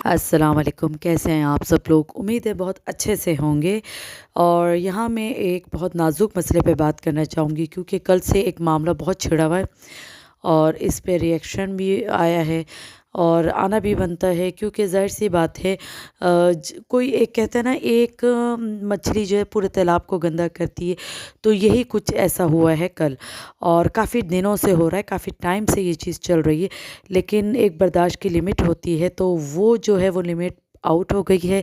السلام علیکم، کیسے ہیں آپ سب لوگ؟ امید ہے بہت اچھے سے ہوں گے۔ اور یہاں میں ایک بہت نازک مسئلے پہ بات کرنا چاہوں گی، کیونکہ کل سے ایک معاملہ بہت چھڑا ہوا ہے اور اس پہ ریئیکشن بھی آیا ہے اور آنا بھی بنتا ہے، کیونکہ ظاہر سی بات ہے۔ کوئی ایک کہتا ہے نا، ایک مچھلی جو ہے پورے تالاب کو گندا کرتی ہے، تو یہی کچھ ایسا ہوا ہے کل، اور کافی دنوں سے ہو رہا ہے، کافی ٹائم سے یہ چیز چل رہی ہے، لیکن ایک برداشت کی لمٹ ہوتی ہے، تو وہ جو ہے وہ لمٹ آؤٹ ہو گئی ہے،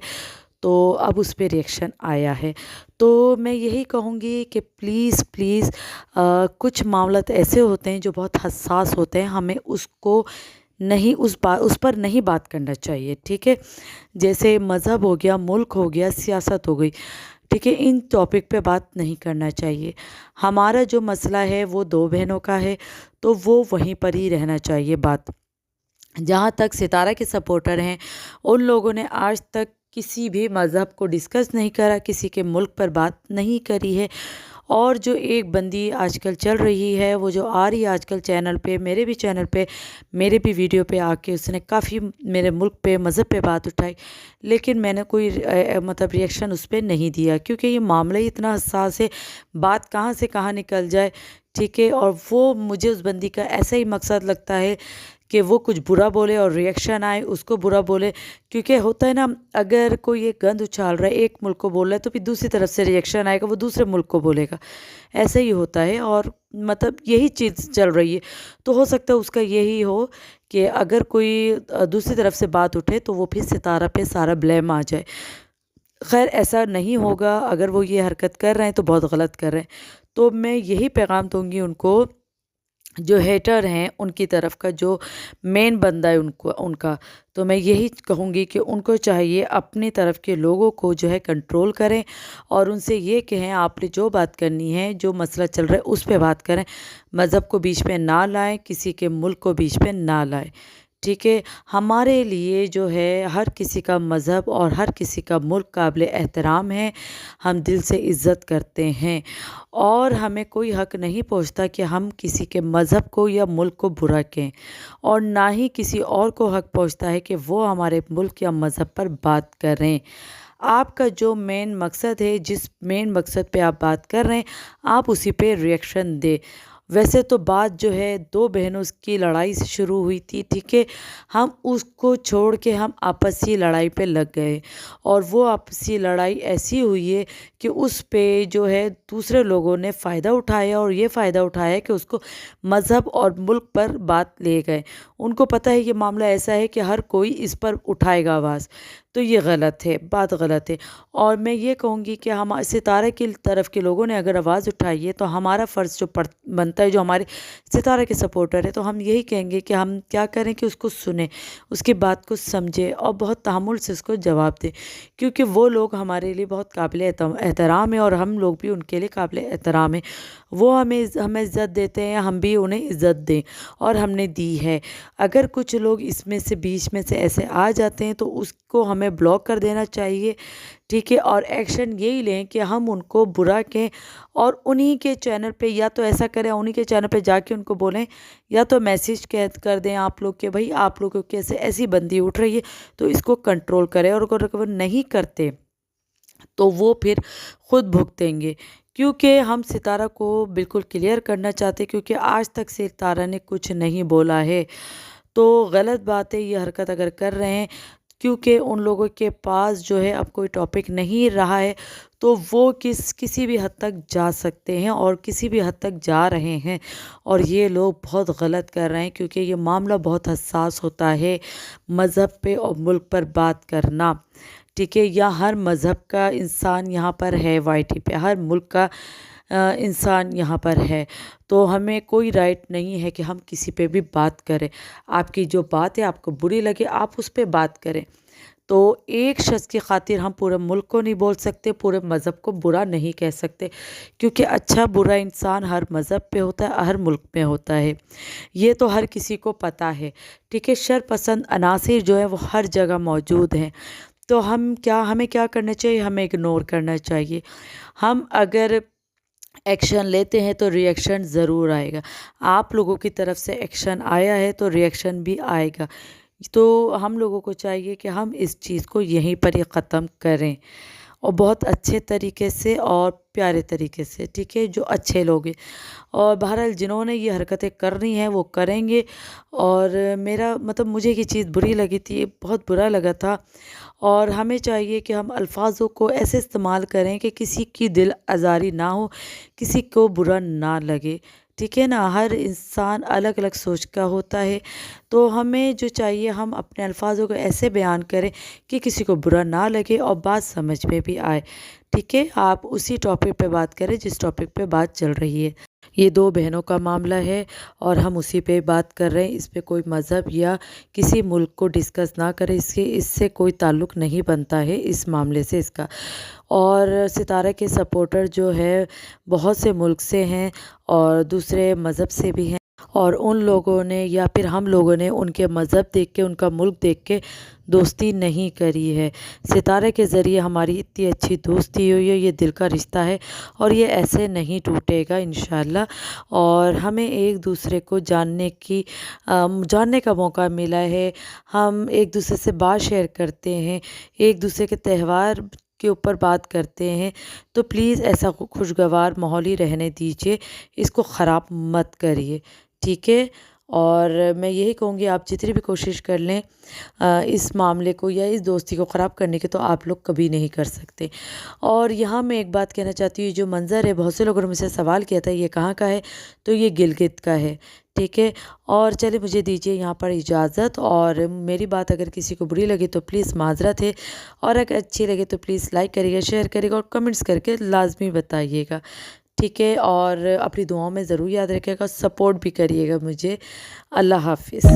تو اب اس پہ ریئیکشن آیا ہے۔ تو میں یہی کہوں گی کہ پلیز پلیز کچھ معاملات ایسے ہوتے ہیں جو بہت حساس ہوتے ہیں، ہمیں اس کو نہیں اس پر نہیں بات کرنا چاہیے، ٹھیک ہے؟ جیسے مذہب ہو گیا، ملک ہو گیا، سیاست ہو گئی، ٹھیک ہے؟ ان ٹاپک پہ بات نہیں کرنا چاہیے۔ ہمارا جو مسئلہ ہے وہ دو بہنوں کا ہے، تو وہ وہیں پر ہی رہنا چاہیے بات۔ جہاں تک ستارہ کے سپورٹر ہیں، ان لوگوں نے آج تک کسی بھی مذہب کو ڈسکس نہیں کرا، کسی کے ملک پر بات نہیں کری ہے۔ اور جو ایک بندی آج کل چل رہی ہے، وہ جو آ رہی ہے آج کل چینل پہ، میرے بھی چینل پہ، میرے بھی ویڈیو پہ آ کے اس نے کافی میرے ملک پہ، مذہب پہ بات اٹھائی، لیکن میں نے کوئی مطلب ریئیکشن اس پہ نہیں دیا، کیونکہ یہ معاملہ ہی اتنا حساس ہے، بات کہاں سے کہاں نکل جائے، ٹھیک ہے؟ اور وہ مجھے اس بندی کا ایسا ہی مقصد لگتا ہے کہ وہ کچھ برا بولے اور ریئیکشن آئے اس کو برا بولے، کیونکہ ہوتا ہے نا، اگر کوئی ایک گند اچھال رہا ہے، ایک ملک کو بول رہا ہے، تو پھر دوسری طرف سے ریئیکشن آئے گا، وہ دوسرے ملک کو بولے گا، ایسا ہی ہوتا ہے۔ اور مطلب یہی چیز چل رہی ہے، تو ہو سکتا ہے اس کا یہی ہو کہ اگر کوئی دوسری طرف سے بات اٹھے تو وہ پھر ستارہ پہ سارا بلیم آ جائے۔ خیر ایسا نہیں ہوگا، اگر وہ یہ حرکت کر رہے ہیں تو بہت غلط کر رہے ہیں۔ تو میں یہی پیغام دوں گی ان کو، جو ہیٹر ہیں ان کی طرف کا، جو مین بندہ ہے ان کا، تو میں یہی کہوں گی کہ ان کو چاہیے اپنی طرف کے لوگوں کو جو ہے کنٹرول کریں، اور ان سے یہ کہیں آپ نے جو بات کرنی ہے، جو مسئلہ چل رہا ہے اس پہ بات کریں، مذہب کو بیچ میں نہ لائیں، کسی کے ملک کو بیچ میں نہ لائیں، ٹھیک ہے؟ ہمارے لیے جو ہے ہر کسی کا مذہب اور ہر کسی کا ملک قابل احترام ہے، ہم دل سے عزت کرتے ہیں، اور ہمیں کوئی حق نہیں پہنچتا کہ ہم کسی کے مذہب کو یا ملک کو برا کہیں، اور نہ ہی کسی اور کو حق پہنچتا ہے کہ وہ ہمارے ملک یا مذہب پر بات کریں۔ آپ کا جو مین مقصد ہے، جس مین مقصد پہ آپ بات کر رہے ہیں، آپ اسی پہ ریئیکشن دیں۔ ویسے تو بات جو ہے دو بہنوں کی لڑائی سے شروع ہوئی تھی، ٹھیک ہے؟ ہم اس کو چھوڑ کے ہم آپسی لڑائی پہ لگ گئے، اور وہ آپسی لڑائی ایسی ہوئی ہے کہ اس پہ جو ہے دوسرے لوگوں نے فائدہ اٹھایا، اور یہ فائدہ اٹھایا کہ اس کو مذہب اور ملک پر بات لے گئے۔ ان کو پتہ ہے یہ معاملہ ایسا ہے کہ ہر کوئی اس پر اٹھائے گا آواز، تو یہ غلط ہے، بات غلط ہے۔ اور میں یہ کہوں گی کہ ہم ستارہ کی طرف کے لوگوں نے اگر آواز اٹھائی ہے، تو ہمارا فرض جو بنتا ہے، جو ہمارے ستارہ کے سپورٹر ہے، تو ہم یہی کہیں گے کہ ہم کیا کریں کہ اس کو سنیں، اس کی بات کو سمجھیں، اور بہت تحمل سے اس کو جواب دیں، کیونکہ وہ لوگ ہمارے لیے بہت قابل احترام ہے، اور ہم لوگ بھی ان کے لیے قابل احترام ہیں۔ وہ ہمیں عزت دیتے ہیں، ہم بھی انہیں عزت دیں، اور ہم نے دی ہے۔ اگر کچھ لوگ اس میں سے بیچ میں سے ایسے آ جاتے ہیں تو اس کو ہمیں بلاک کر دینا چاہیے، ٹھیک ہے؟ اور ایکشن یہی لیں کہ ہم ان کو برا کہیں، اور انہی کے چینل پہ یا تو ایسا کریں، انہی کے چینل پہ جا کے ان کو بولیں، یا تو میسیج کر دیں آپ لوگ کہ بھائی آپ لوگوں کی ایسی بندی اٹھ رہی ہے تو اس کو کنٹرول کریں، اور اگر وہ نہیں کرتے تو وہ پھر خود بھگتیں گے، کیونکہ ہم ستارہ کو بالکل کلیئر کرنا چاہتے، کیونکہ آج تک ستارہ نے کچھ نہیں بولا ہے۔ تو غلط بات ہے یہ حرکت اگر کر رہے ہیں، کیونکہ ان لوگوں کے پاس جو ہے اب کوئی ٹاپک نہیں رہا ہے، تو وہ کسی بھی حد تک جا سکتے ہیں، اور کسی بھی حد تک جا رہے ہیں، اور یہ لوگ بہت غلط کر رہے ہیں، کیونکہ یہ معاملہ بہت حساس ہوتا ہے، مذہب پہ اور ملک پر بات کرنا، ٹھیک ہے؟ یا ہر مذہب کا انسان یہاں پر ہے، وائی ٹی پہ ہر ملک کا انسان یہاں پر ہے، تو ہمیں کوئی رائٹ نہیں ہے کہ ہم کسی پہ بھی بات کریں۔ آپ کی جو بات ہے آپ کو بری لگے، آپ اس پہ بات کریں۔ تو ایک شخص کی خاطر ہم پورے ملک کو نہیں بول سکتے، پورے مذہب کو برا نہیں کہہ سکتے، کیونکہ اچھا برا انسان ہر مذہب پہ ہوتا ہے، ہر ملک میں ہوتا ہے، یہ تو ہر کسی کو پتہ ہے، ٹھیک ہے؟ شر پسند عناصر جو ہے وہ ہر جگہ موجود ہیں، تو ہمیں کیا کرنا چاہیے؟ ہمیں اگنور کرنا چاہیے۔ ہم اگر ایکشن لیتے ہیں تو ریئیکشن ضرور آئے گا، آپ لوگوں کی طرف سے ایکشن آیا ہے تو ریئیکشن بھی آئے گا، تو ہم لوگوں کو چاہیے کہ ہم اس چیز کو یہیں پر ہی ختم کریں، اور بہت اچھے طریقے سے اور پیارے طریقے سے، ٹھیک ہے، جو اچھے لوگ ہیں۔ اور بہرحال جنہوں نے یہ حرکتیں کرنی ہیں وہ کریں گے، اور میرا مطلب مجھے یہ چیز بری لگی تھی، بہت برا لگا تھا۔ اور ہمیں چاہیے کہ ہم الفاظوں کو ایسے استعمال کریں کہ کسی کی دل آزاری نہ ہو، کسی کو برا نہ لگے، ٹھیک ہے نا۔ ہر انسان الگ الگ سوچ کا ہوتا ہے، تو ہمیں جو چاہیے ہم اپنے الفاظوں کو ایسے بیان کریں کہ کسی کو برا نہ لگے اور بات سمجھ میں بھی آئے، ٹھیک ہے۔ آپ اسی ٹاپک پہ بات کریں جس ٹاپک پہ بات چل رہی ہے۔ یہ دو بہنوں کا معاملہ ہے اور ہم اسی پہ بات کر رہے ہیں، اس پہ کوئی مذہب یا کسی ملک کو ڈسکس نہ کریں، اس سے کوئی تعلق نہیں بنتا ہے اس معاملے سے اس کا۔ اور ستارہ کے سپورٹر جو ہے بہت سے ملک سے ہیں اور دوسرے مذہب سے بھی ہیں، اور ان لوگوں نے یا پھر ہم لوگوں نے ان کے مذہب دیکھ کے، ان کا ملک دیکھ کے دوستی نہیں کری ہے۔ ستارے کے ذریعے ہماری اتنی اچھی دوستی ہوئی ہے، یہ دل کا رشتہ ہے اور یہ ایسے نہیں ٹوٹے گا انشاءاللہ۔ اور ہمیں ایک دوسرے کو جاننے کا موقع ملا ہے، ہم ایک دوسرے سے بات شیئر کرتے ہیں، ایک دوسرے کے تہوار کے اوپر بات کرتے ہیں، تو پلیز ایسا خوشگوار ماحول ہی رہنے دیجیے، اس کو خراب مت کریے، ٹھیک ہے۔ اور میں یہی کہوں گی، آپ جتنی بھی کوشش کر لیں اس معاملے کو یا اس دوستی کو خراب کرنے کی، تو آپ لوگ کبھی نہیں کر سکتے۔ اور یہاں میں ایک بات کہنا چاہتی ہوں، جو منظر ہے، بہت سے لوگوں نے مجھ سے سوال کیا تھا یہ کہاں کا ہے، تو یہ گلگت کا ہے، ٹھیک ہے۔ اور چلے مجھے دیجیے یہاں پر اجازت، اور میری بات اگر کسی کو بری لگی تو پلیز معذرت ہے، اور اگر اچھی لگے تو پلیز لائک کریے گا، شیئر کریے گا، اور کمنٹس کر کے لازمی بتائیے گا، ٹھیک ہے۔ اور اپنی دعاؤں میں ضرور یاد رکھیے گا، سپورٹ بھی کریے گا مجھے۔ اللہ حافظ۔